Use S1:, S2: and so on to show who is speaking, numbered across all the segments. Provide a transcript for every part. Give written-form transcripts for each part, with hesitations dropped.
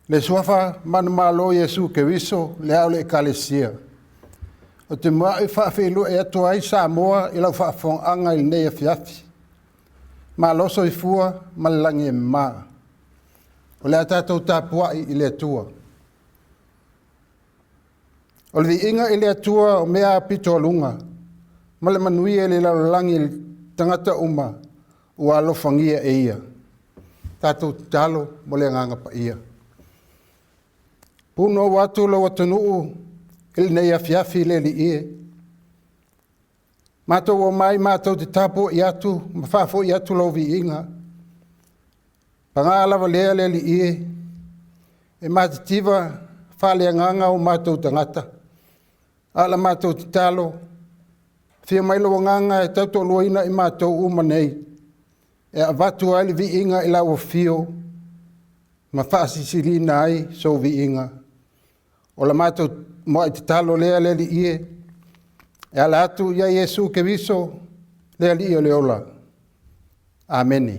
S1: Le suafa man malo Yesu ke wiso le au le ekalesia. O te mua e whaafelu e atu ai sa moa i lau whaafong anga i nei a fiafi. Ma loso i fua ma langi e maa. O le atatou tāpua i le atua. O le inga i le atua o mea pito alunga. Ma le manui e le lau langi tangata uma ua alofangia e ia. Tātou talo mo le nganga pa ia. Puno watu lo watanuu il nei a fiafi le li ie. Mātou o mai mātou te tapo i atu, mawhafo i atu lo vi inga. Panga alawa lea le li ie. E mātitiva whale nganga o mātou tangata. Ala mātou te talo. Fia mai lo nganga e tauto loina i mātou uma nei. E a watu ai vi inga i lau fio. Ma whaasi sirina ai so vi inga. O la mātou mo te talo lea le li ie. E ala atu ia Yesu ke viso lea li o le ola. Ameni.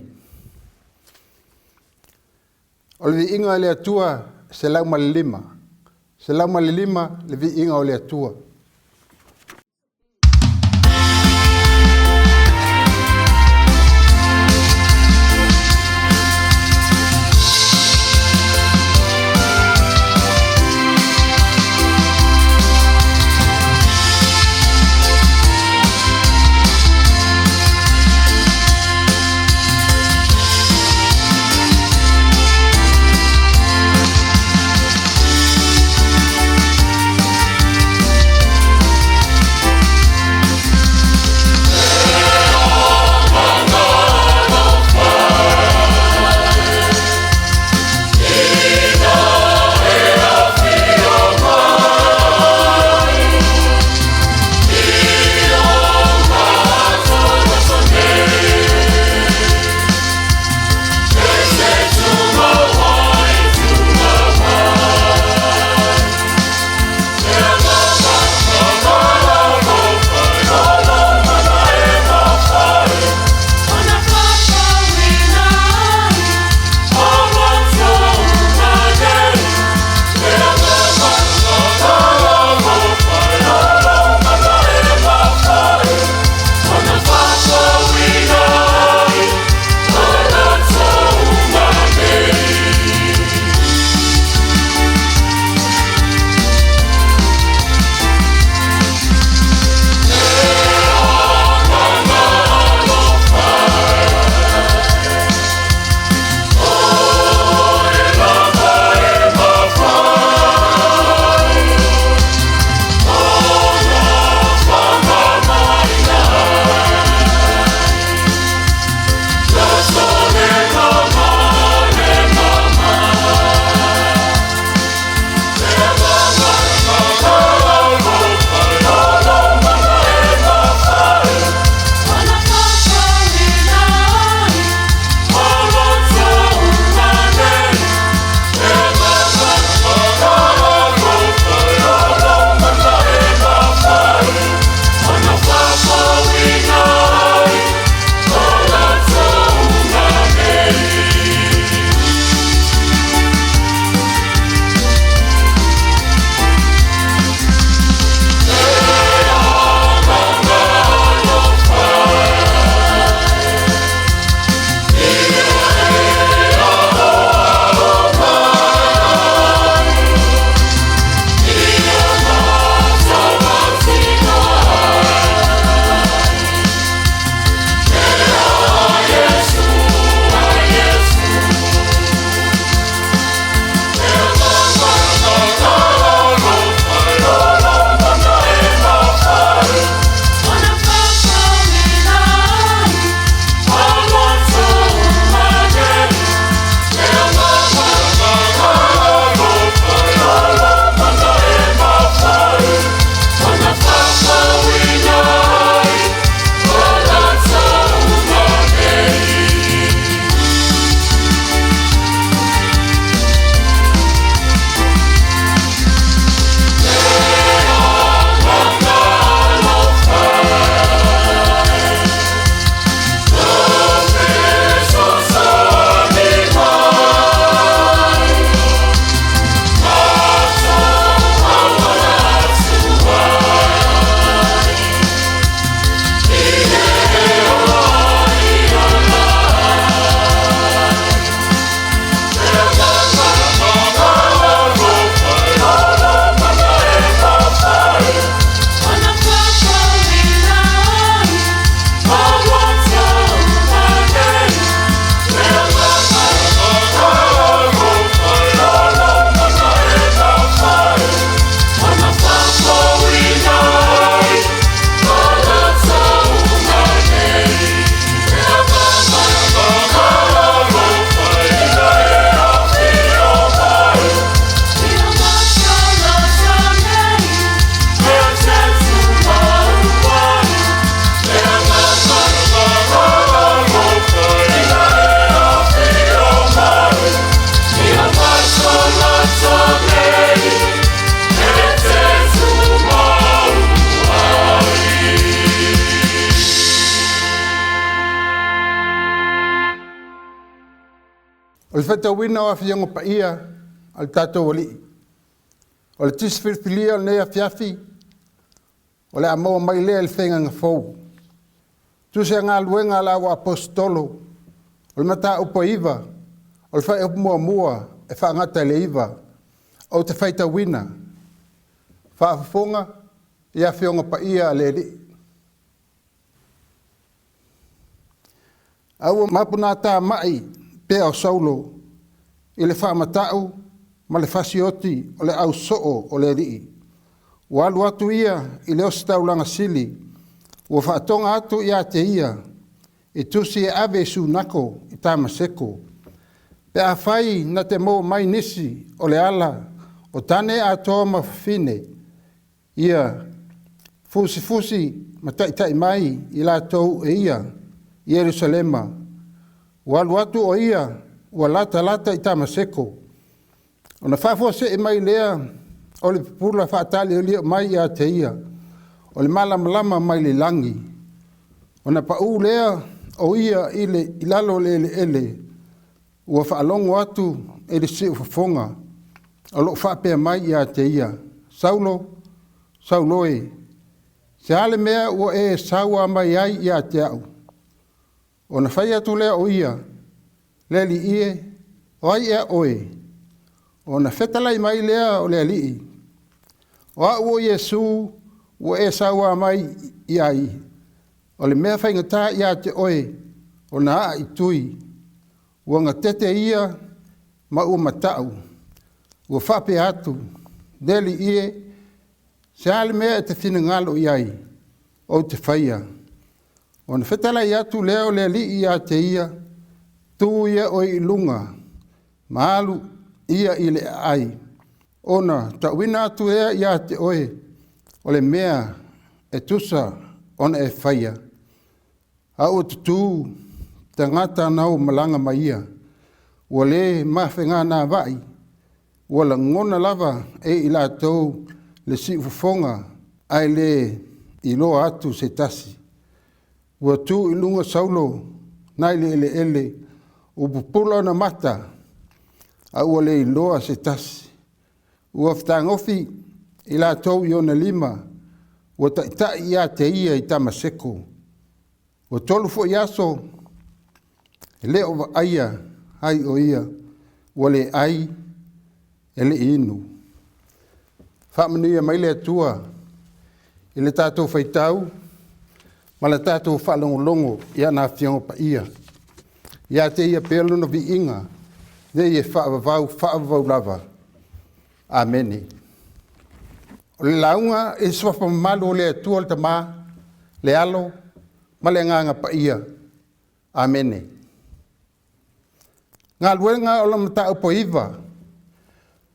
S1: O le vi inga le atua se lau malilima. Se lau malilima le vi inga o le atua. O le whetawina o awhiango pa ia, o le tātou wali. O le tiswhirpilia o le nea fiafi, o le amoa mai lea le whenga ngā fau. Tuse ngā luenga la wa apostolo, o le mata upo iwa, o le whai upo mua mua, e whaangata le iwa, o te whaitawina. Whaafafonga, i awhionga pa ia le li. Aua mapuna tā mai, pe o saulo, i le whaamatau, ma le whasioti o le au soo o le rii. Walu atu ia i leo staulanga sili, ua whaatonga atu ia te ia, i tusi e ave su nako i tāmaseko. Pe a whai na te mo mai nisi o le ala, o tane a toa mawhine, ia fusi ma tai mai i la tau e ia, Yerusalema. Walu atu o ia, ua lata i tāmaseko. O na whafua se e mai lea, o le pula whaatali o lea mai a te ia, o le malama mai le langi. O na pau lea o ia i lalo le ele, ua whaalongo atu e le se ufafonga, o lo whapea mai a te ia. Saulo e, se ale mea ua e saua mai ai i a te au. O na whai atu lea o ia, le li ie, o ai ea oe, o na whetalai mai lea o lea lii. O a ua Yesu, ua e saua mai i ai. O le mea whaingata i a te oe, o na a i tui. Ua ngā tete ia, ma ua matau. Ua whape atu, le li ie, se ale mea e te whina ngalo i ai, o te whaia. O na whetalai atu leo lea lii i a te ia, tu ia o i lunga, maalu ia i le ai. Ona, tauina atu ea i a te oe, o le mea e tusa ona e whaia. Au tutu, te ngata nau malanga maia, ua le mawhenga nā vai, ua la ngona lava e i la tau le si ufonga, ai le i loa atu se tasi. Ua tu i lunga saulo, nai le ele, upupula na mata, a ua le i loa se tasi. Ua whtangofi i la tau i ona lima, ua tai i a te ia i Tamaseko. Ua tolu fo i aso, leo wa aia, ai o ia, ua le ai, e le inu. Whamanuia mai le atua, i le tātou whaitau, ma le tātou whalongolongo i ana whiongo pa ia. Ia te ia pēlu no vi inga, le i e whaavavau lava. Ameni. O le launga e swafa malu o le atua le tamā, le alo, ma le nganga pa ia. Ameni. Ngā luenga o la mata upo iwa,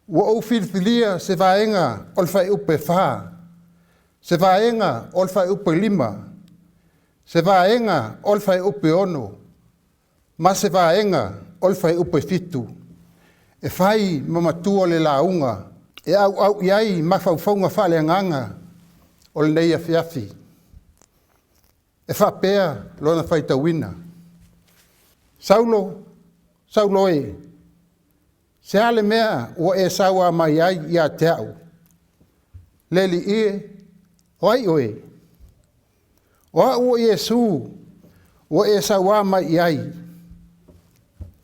S1: ua au filfilia se vaenga o le whai upe wha, se vaenga o le whai upe lima, se vaenga o le whai upe ono, ma se vaenga o le whai upe fitu. E whai mamatua le launga, e au iai mawhauwhaunga whale anganga o le neia fiafi. E whapea lona whaitawina. Saulo e, se ale mea ua e saua mai ai i a te au. Leli ie, oi oe. Oa ua Yesu, ua e saua mai ai.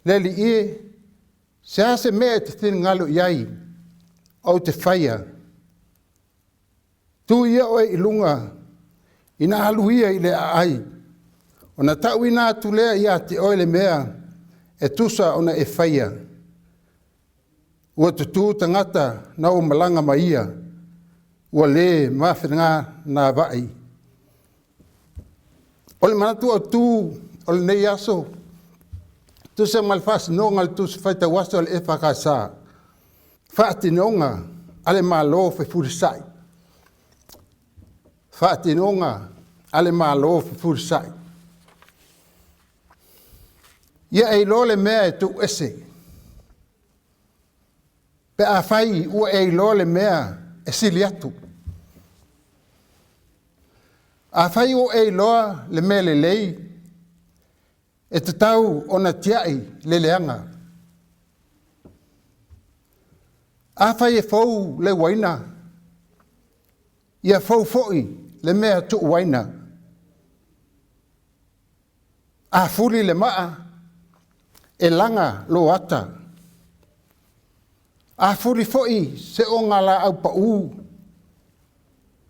S1: Leli ie, se ase mea te thin ngalo i ai, au te whaia. Tu ia oe i lunga, ina aluia i le ai. O na tau ina atu lea i a te oe le mea, e tusa ona e whaia. Ua tutu tangata na o malanga maia, ua le mawhenga nā vai. O le manatu o tu, o le nei aso, tusa malfas nonga le tusa whaita wasa o le e whakasa. Whaati nonga, ale malo fe furisai. Whaati nonga, ale malo fe furisai. Ia e lole mea e tu ese. Pe a whai ua e lole mea e sili atu. A whai ua e loa le mea le lei, e te tau o na tiai le leanga. A whai e fau le waina. Ia fau foi le mea tu waina. A furi le maa e langa lo ata. A furi foi se o ngala au pa u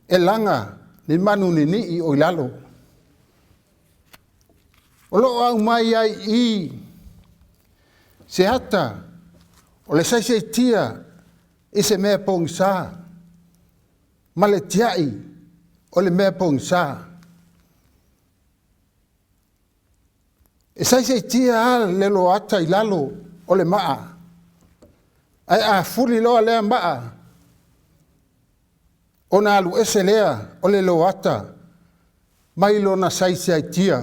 S1: e langa ni manu ni i o lalo. O lo au mai ai i se hata o le sai tia i se mea pong sa. Ma le tiai o le mea pong sa. E sai tia le lo ata i lalo o le maa. Ai a furi loa lea maa. O na alu ese lea o le lo ata. Mai lo na sai tia.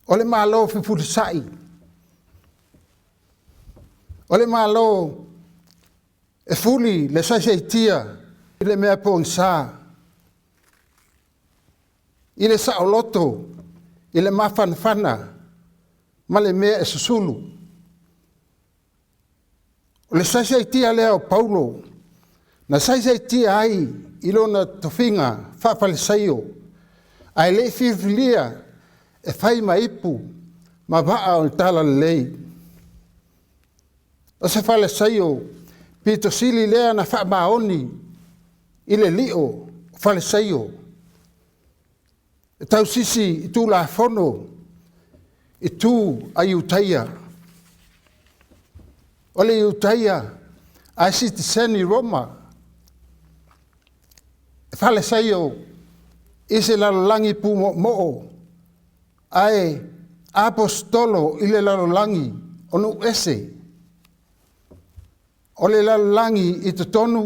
S1: O le malo fifuri sai. O le malo e fuli le sai tia. I le mea pong sa. I le sa o loto. I le mafanfana. Ma le mea e susulu. O le sai tia lea o Paulo. Na sai tia ai ilona tofinga whapale saio. Ai le fifilia e whai maipu ma waa o tala lei. O se whale saio pito sili lea na wha maoni i le lio whale saio. E tau sisi i tū la whono i tū a iutaia. O le iutaia a siti seni Roma. E whale saio i se lalolangi pu mo'o. Ai apostolo i le lalolangi onu ese. O le lalolangi i te tonu.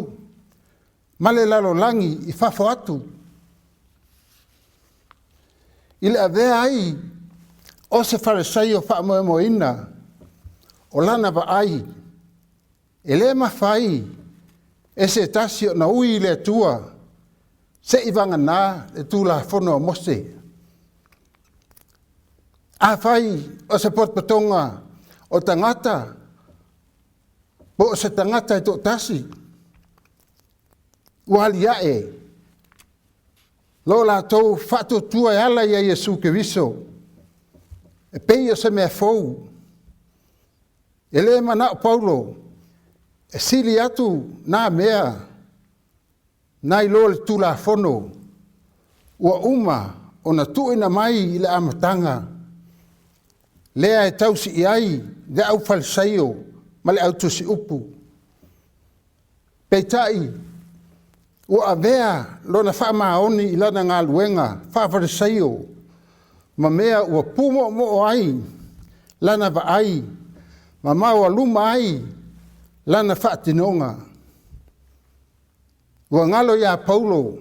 S1: Ma le lalolangi i whafo atu. I le avea ai o se wharesaio whaamoemoina o lana wa ai. E le mawhai e se tasio na ui le tua se iwanga nā le tūla whono o mose. A whai o se potpatonga o tangata po o se tangata e tō tasi. Uali ae. Lo la tau whato tua e ala ia Jesu Keriso. E pei o se mea fou. E le mana o Paulo. E sili atu nā mea. Nai lo le tula fono. Ua uma o na tuina mai i le amatanga. Lea e tausi i ai de au falsaio ma le au tusi upu. Peitai. Ua avea lo na wha maoni i lana ngā luenga, wha wharesaio, ma mea ua pumo mo ai, lana wa ai, ma maua luma ai, lana wha tinonga. Ua ngalo ia Paulo,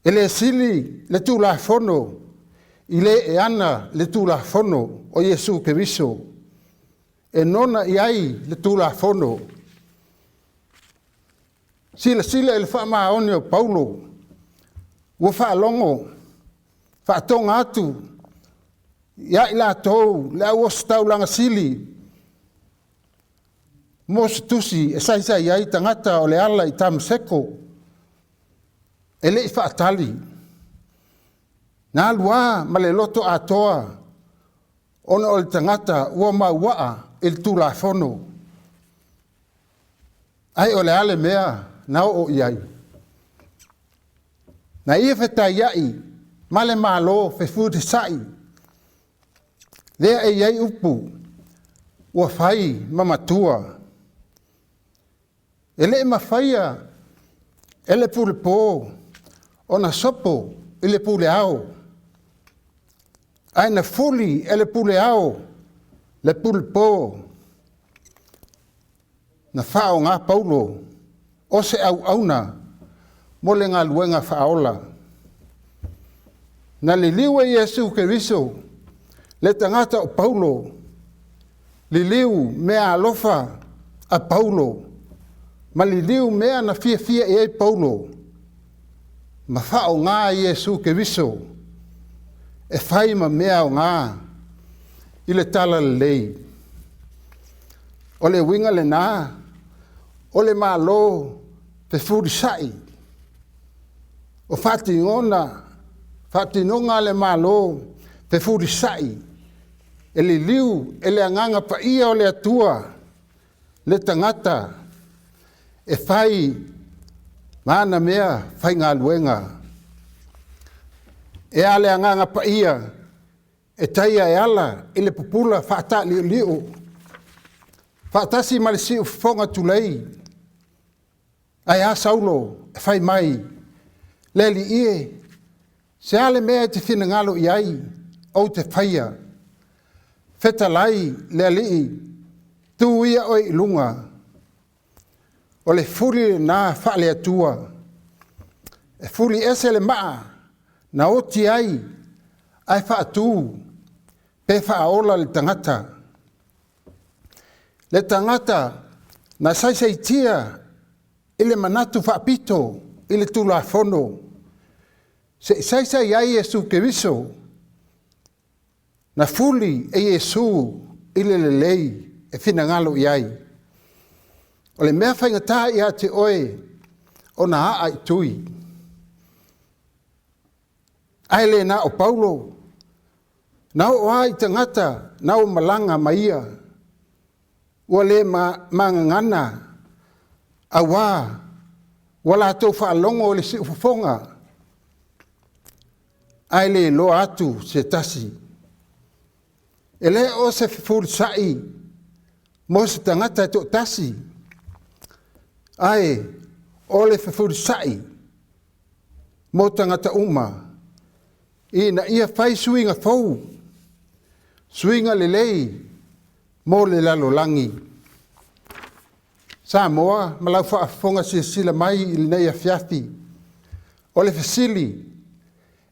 S1: e le sili le tūla whono, i le e ana le tūla whono o Jesu Keriso, e nona i ai le tūla whono. Sila ele wha maoni o Paulo. Ua wha longo. Wha tonga atu. Ia i la tau. Lea ua stau langa sili. Mos tusi e saisa iai tangata o le ala i tam seko. E le i wha atali. Nā lua ma le loto atoa. Ona o le tangata ua mauaa il tūla whono. Ai o le ale mea. Nau o iai. Na ia wheta iai, male malo fe futi sai. Lea e iai upu, ua whai mamatua. E le mawhaia, e le pule pō, o na sopo, e le pule ao. Ai na fuli, e le pule ao, le pule pō. Na whao ngā Paulo, o se au auna, mo le ngā luenga whaola. Na li liu e Jesu Keriso, le tangata o Paulo, li liu mea alofa a Paulo, ma li liu mea na fia e Paulo, ma whao ngā Jesu Keriso, e whai ma mea o ngā, i le tala lei. o le winga le nā, o le mālo pe furisai. O whatinonga le mālo pe furisai. E le liu, e le anganga pa ia o le atua, le tangata, e whai mana mea whai ngā luenga. E ale anganga pa ia, e taia e ala, e le pupula whaata liu. Whaatasi ma le si ufonga tulei. Ai a saulo, e whai mai, le li ie, se ale mea te whina ngalo iai, o te whaia. Fetalai le alii, tu ia oi ilunga. O le furi nā whaale atua. E furi ese le maa, na oti ai, ai whaatu, pe whaola le tangata. Le tangata, na saisaitia, ile manatu whaapito, ile tula fono. Se saisai ai Yesu Keriso, na fuli e Yesu ile le lei e whina ngalo iai. O le mea whaingata ia te oe o na haa i tui. Ai le na o Paulo, na o ai tangata, na o malanga maia. Ua le mangangana, a wā, wala tau whaalongo o le si ufafonga. Ai le lo atu se tasi. E le o se furisai, mo se tangata e to tasi. Ai, o le furisai, mo tangata uma. Ina ia whai suinga fau, suinga le lei, mo le lalo langi. Sa moa, malau whaafonga si sila mai ili nei a fiafi. O le fasili,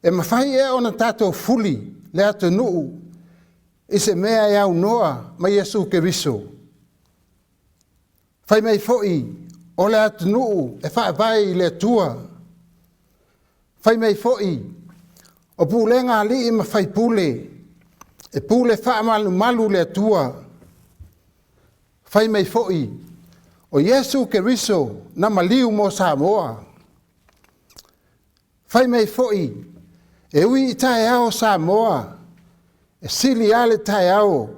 S1: e mawhai e ona tātou fuli, le ato nuu, i se mea e au noa, mai Yesu Keriso. Whai mai foi, o le ato nuu, e whaavai i le atua. Whai mai foi, o pūlenga li i mawhai pule, e pule whaamalu malu le atua. Whai mai foi, o Yesu Keriso na maliu mo Samoa. Whai mai foi, e ui i tae ao Samoa, e sili ale tae ao,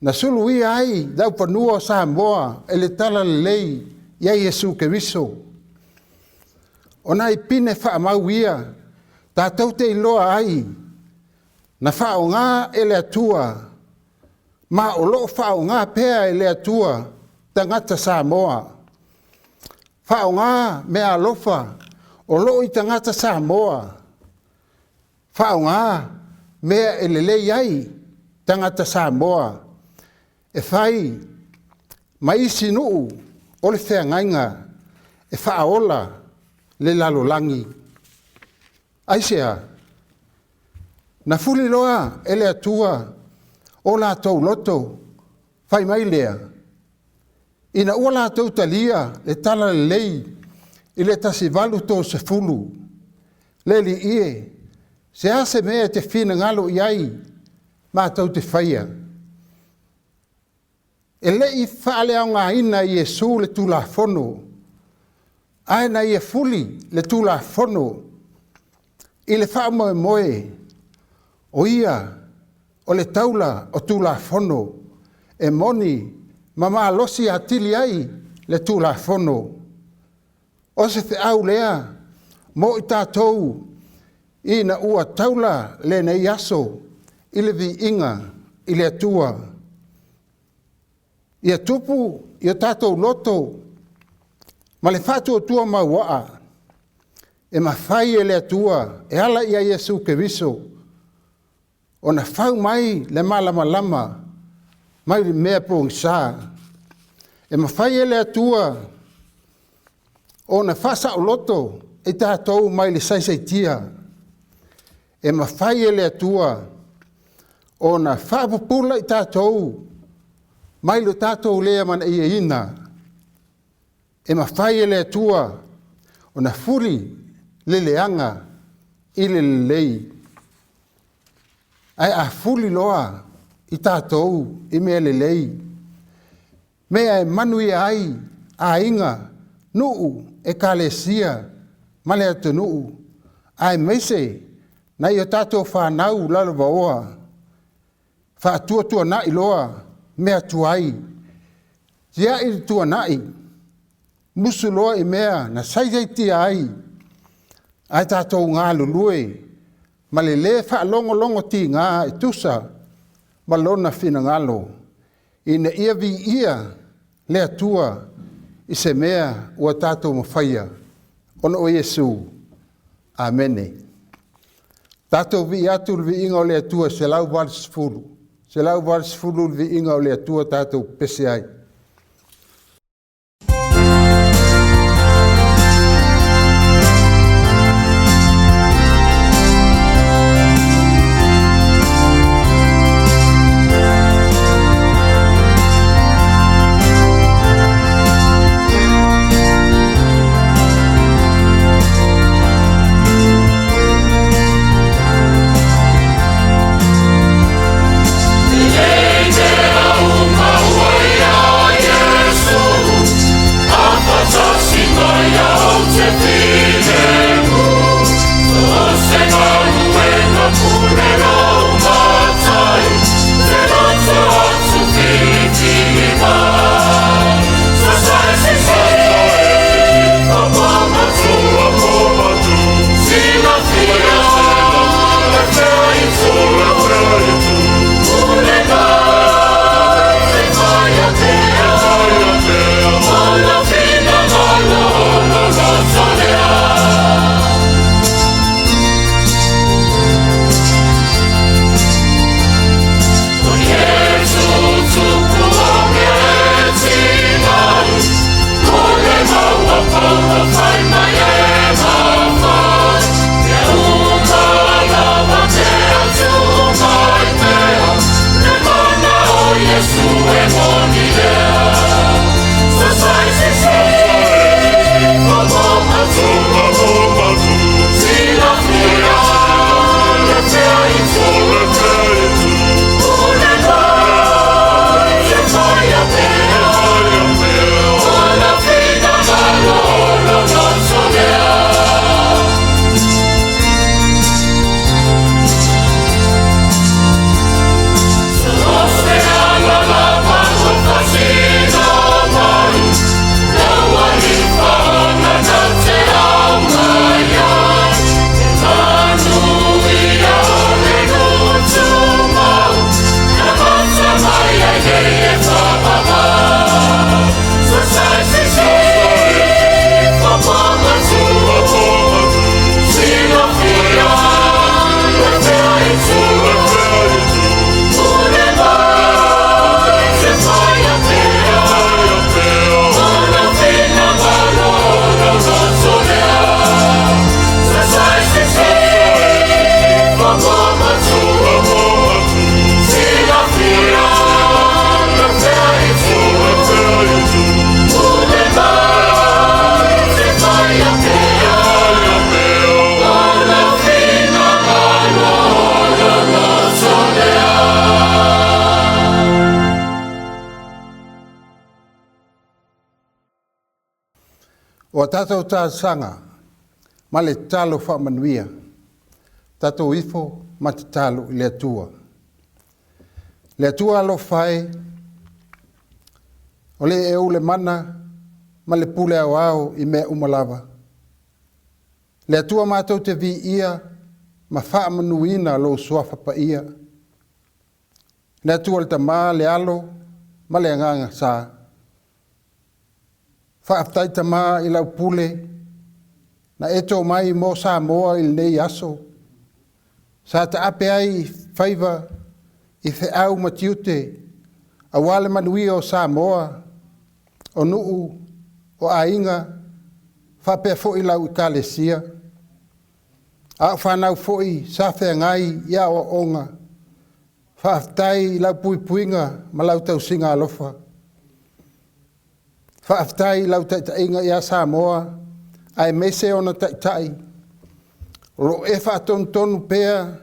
S1: na sulu i ai dau panua Samoa, e le tala le lei, ia Yesu Keriso. O nai pine whaamau ia, tātou te iloa ai, na whao ngā e le atua, ma o lo whao ngā pēa e le atua, tangata Samoa. Whao ngā mea alofa, o lo i tangata Samoa. Whao ngā mea e le lei ai, tangata Samoa. E whai, mai isi nuu, o le whea ngainga, e whaola le lalolangi. Aisea, na fuli loa e le atua, o la tau loto, whai mai lea. Ina ua la tau talia, le tala le lei, i le tasi valu tō se fulu. Le li ie, se ase mea te whina ngalo iai, ma tau te whaia. E le i whaale au ngā ina i Yesu le tula fono. Aina i e fuli le tula fono. I le wha moe moe, o ia, o le taula o tula fono, e moni, mama losi atili ai le tula fono. O se te au lea, mo i tātou, i na ua taula le nei aso, i le vi inga, i le atua. I a tupu, i a tātou loto, ma le whātua tua mauaa, e mawhai e le atua, e ala i a Yesu Keriso, o na whau mai le malama lama, mai le mea pōng sā. E mawhai e le atua, o na whasa o loto, e tātou mai le saisaitia. E mawhai e le atua, o na whapupula i tātou, mai le tātou lea mana i e ina. E mawhai e le atua, o na furi le leanga i le lei. Ai a fuli loa i tātou i mea le lei. Mea e manui ai a inga nuu e kalesia male atu nuu. Ai meise na i o tātou whanau lalo vaoa. Whaatua tua na iloa mea tuai. Tia i tua nai. Musu loa i mea na saizaitia ai. Ai tātou ngā lulue. Ma le le wha longo longo ti ngā e tusa. Ma lona whina ngalo. Ina ia vi ia le atua i se mea ua tātou mawhaia. Ono o Yesu. Amene. Tātou vi atu vi inga o le atua se lau varsfulu. Se lau varsfulu vi inga o le atua tātou pese ai. O tātou tā sanga, ma le talo whamanuia. Tātou ifo, ma te talo le atua. Le atua alo whae, o le e ule mana, ma le pule au au i mea umalawa. Le atua mātou te vi ia, ma whamanuina lo suafa pa ia. Le atua le tamā le alo, ma le anganga saa. Whaaftai tamā i lau pule, na eto mai mo Samoa i nei aso. Sa ta ape ai whaiva i te au matiute, a wale manui o Samoa, o nuu, o ainga, whapea fo i lau i kalesia. A whanau fo i sawhea ngai ia o onga, whaaftai i lau puipuinga ma lau tau singa alofa. Whaaftai lau taitainga ia Samoa, ai mese ona taitai. Ro e whaatonu pea,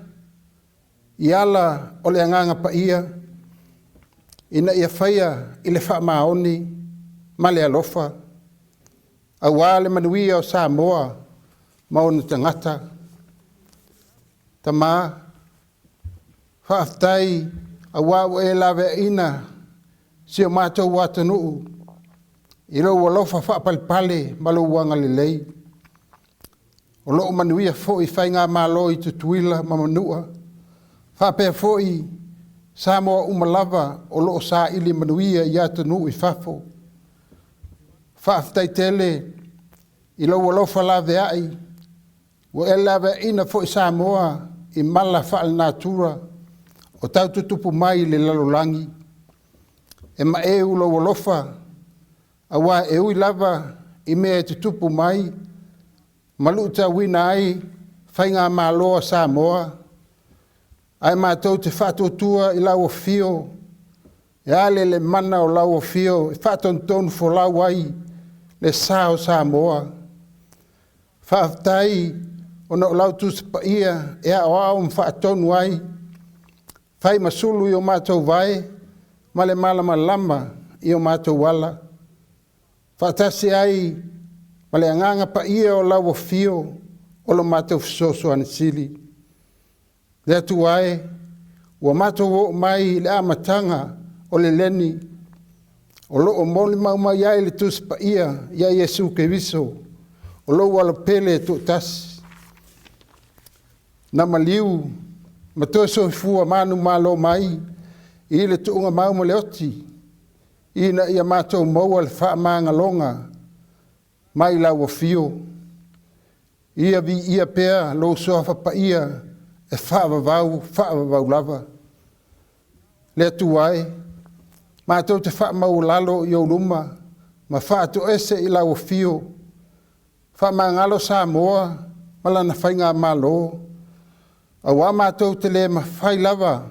S1: i ala o le anganga pa ia. ina ia whaia i le whaamaoni ma le alofa. A wā le manuia o Samoa ma ona tangata. Ta mā, whaaftai a wā e lawe ina si o mātou watanuu. I lo walofa whaapalipale ma lo wanga le lei. O loo manuia fōi whainga mālo i tutuila ma manua. Whapea fōi Samoa umalava o loo sā ili manuia i atanu i whafo. Whaaftai tele i lo walofa lawe ai. Wa e lawe ina fōi Samoa i mala whaal natura o tau tutupu mai le lalolangi. E ma e ulo walofa a wā e ui lava i mea tutupu mai maluta wina ai whainga māloa Samoa. Ai mātou te whātotua i lau o fio. E ale le mana o lau o fio. I whātontonu fo lau ai le sao Samoa. Whaaftai o na o lau tuspa ia e a o au mwhaatonu ai. Whai masulu i o mātou vai ma le malama lama i o mātou wala. Whaatasi ai ma le anganga pa ia o lau o fio o lo mātou fisoso anisili. Le atu ai, ua mātou o mai le amatanga o le leni, o lo o moli mau mai ai le tuspa ia Yesu Keriso, o lo wala pele tu tasi. Na maliu, matoso fua manu malo mai, i le tuunga mau mo le oti, i na ia mātou maua le wha maanga longa, mai la wa fio. Ia vi ia pea lo sofa pa ia, e whaavavau lava. Le atu ai, mātou te whaamau lalo i o luma, ma whaatu ese i lau fio. Whaamangalo Samoa, malana whainga malo. A wā mātou te le ma whai lava,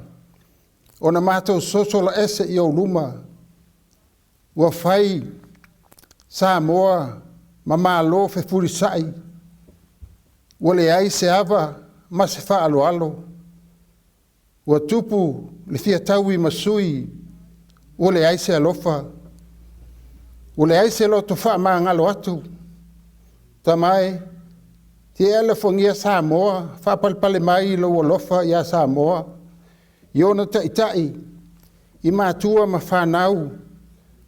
S1: o na mātou sosola ese i o luma. Ua whai Samoa, ma malo fe furisai. Ua le ai se ava, ma se wha alo alo. Ua tupu le fia taui masui, ua le aise alofa. Ua le aise loto wha maa ngalo atu. Tamai, te ele fongia Samoa, wha palpale mai lo alofa ia Samoa. Iona taitai, i mātua ma whanau,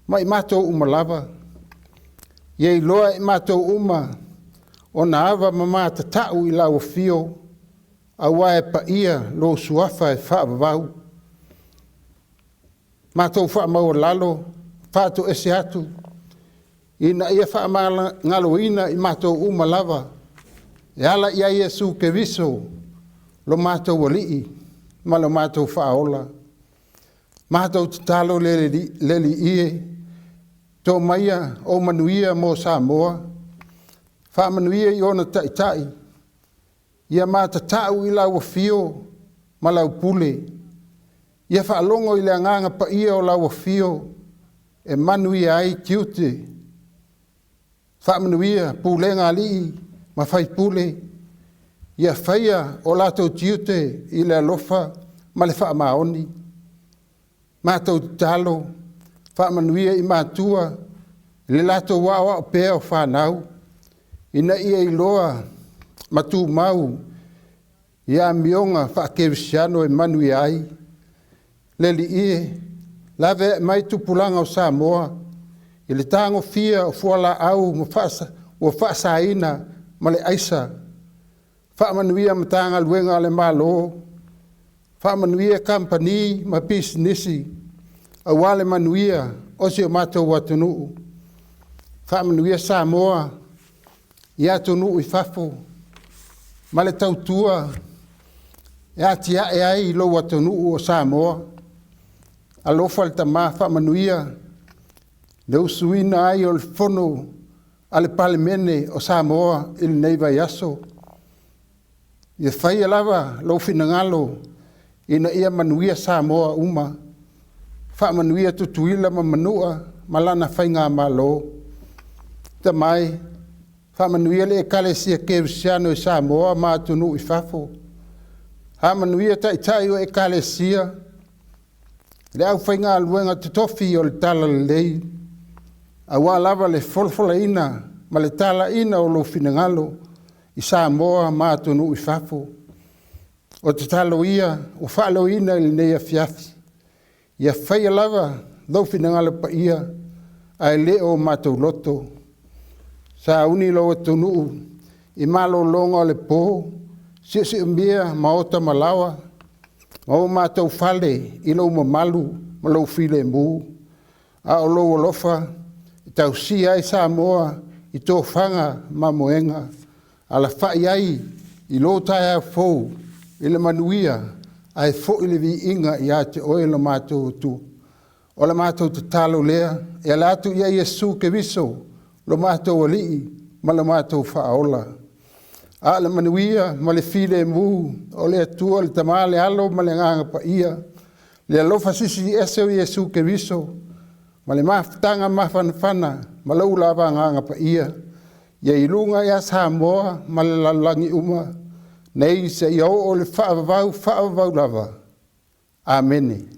S1: ma i mātou umalava. Iei loa i mātou uma, o na ava ma māta tau i lau fio, a wae pa ia lo suafa e whaavavau. Mātou whaamau lalo, whātou ese atu. Ina ia whaamala ngalo ina i mātou umalava. E ala ia Yesu Keriso, lo mātou walii, ma lo mātou whaola. Mātou tatalo leli ie, tō maia o manuia mo Samoa. Whaamanuia i ona taitai. Ia mata tau i lau fio, ma lau pule. Ia whaalongo i le anganga pa ia o lau fio, e manuia ai kiute. Whaamanuia pūlenga alii, ma whai pule. Ia whaia o lato tiute i le alofa, ma le whaamaoni. Mātou talo, whaamanuia i mātua, le lato wawa o pēo whanau. Ina ia i loa, matu mau, ia mionga whaakevisiano e manui ai. Leli ie, lawe mai tupulanga o Samoa, i le tango fia o fuala au o whaasa ina ma le aisa. Whaamanuia matanga luenga le malo, whaamanuia kampani ma businessi, a wale manuia o si o mātou watunuu. Whaamanuia Samoa, ia tonu i fafo, ma le tautua, ia tia e ai lo watonu o Samoa, alofa le tama whaamanuia, le usuina ai o le fono, ale palemene o Samoa il neiva yaso. Ia whaia lava lo finangalo, ina ia manuia Samoa uma, whaamanuia tutuila ma manua, malana whainga malo. Tamai, whaamanuia le ekalesia Kevisiano i Samoa mātunu i fafo. Hamanuia taitai o ekalesia, Le au whainga aluenga te tofi o le tala le lei. A wā lava le folfola ina, ma le tala ina o lo finangalo, i Samoa mātonu i whafo. O te talo ia, o whaalo ina ili nei a fiafi. Ia whaia lava, lau finangalo pa ia, ai le o mātou loto. Sa uni lo atunu, i malo longa le po, si umbia maota malawa, o mātou whale, i lo mamalu, ma lo file mu, a o lo alofa, i tau si ai Samoa, i tō whanga ma moenga, a la whai ai, i lo tai au fōu, i le manuia, ai fo i le vi inga i a te oe la mātou tu. O la mātou te talo lea, e la atu ia Yesu ke viso, lo mātou alii, ma la mātou whaola. A le manuia, ma le file mu, o le atua, le tamale alo, ma le nganga pa ia, le alofa sisi ese o Yesu ke viso, ma le maftanga mafanfana, ma lau lava nganga pa ia, ia ilunga ia Samoa, ma le lalangi uma, nei se iau o le whaavavau lava. Amene.